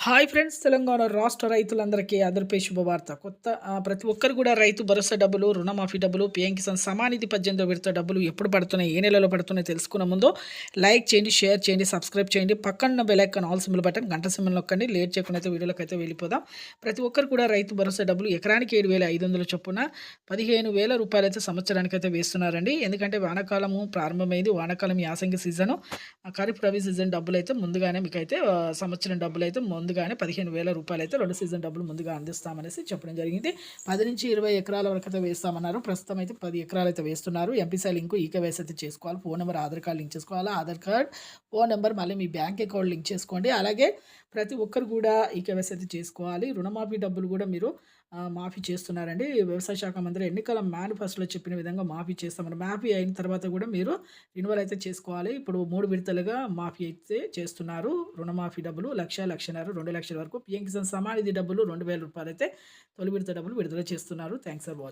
Hi friends! Telangana రాష్ట్ర రైతులందరికీ అదర్పే శుభవార్త. ప్రతి ఒక్కరు కూడా రైతు భరోసా డబ్బులు, రుణమాఫీ డబ్బులు, పీఎం కిసాన్ సమానిధి 18వ విడత డబ్బులు ఎప్పుడు పడుతున్నాయి, ఏ నెలలో పడుతున్నాయో తెలుసుకునే ముందు లైక్ చేయండి, షేర్ చేయండి, సబ్స్క్రైబ్ చేయండి. పక్కన bell icon all symbol button గంట సింబల్ నొక్కండి. లేట్ చేయకుండా అయితే వీడియోలోకి వెళ్ళిపోదాం. ప్రతి ఒక్కరు కూడా రైతు భరోసా డబ్బులు ఎకరానికి 7,500 చొప్పున 15,000 రూపాయలైతే సంవత్సరానికి అయితే వేస్తున్నారండి. ఎందుకంటే వానాకాలము ప్రారంభమైంది. వానాకాలం యాసంగి సీజను, ఖరీఫ్ రబీ సీజన్ డబ్బులు అయితే ముందుగానే మీకైతే సంవత్సరం డబ్బులు అయితే ముందుగానే 15,000 రూపాయలైతే 2 సీజన్ డబ్బులు ముందుగా అందిస్తామనేసి చెప్పడం జరిగింది. 10 నుంచి 20 ఎకరాల వరకు అయితే వేస్తామన్నారు. ప్రస్తుతం అయితే 10 ఎకరాలు అయితే వేస్తున్నారు. ఎంపీసీ లింక్ ఈకేవైసీ అయితే చేసుకోవాలి. Phone number, Aadhaar card link చేసుకోవాలి. ఆధార్ కార్డ్, ఫోన్ నెంబర్, మళ్ళీ మీ బ్యాంక్ అకౌంట్ లింక్ చేసుకోండి. అలాగే ప్రతి ఒక్కరు కూడా ఈకేవైసీ అయితే చేసుకోవాలి. రుణమాఫీ డబ్బులు కూడా మీరు మాఫీ చేస్తున్నారండి. వ్యవసాయ శాఖ మంత్రి ఎన్నికల మేనిఫెస్టోలో చెప్పిన విధంగా మాఫీ చేస్తామని. మాఫీ అయిన తర్వాత కూడా మీరు రెన్యువల్ అయితే చేసుకోవాలి. ఇప్పుడు 3 విడతలుగా మాఫీ అయితే చేస్తున్నారు. రుణమాఫీ డబ్బులు 1,00,000, 1,50,000, 2,00,000 వరకు. పీఎం కిసాన్ సమానిధి డబ్బులు 2,000 రూపాయలు అయితే తొలి విడత డబ్బులు విడుదల చేస్తున్నారు. Thanks for watching.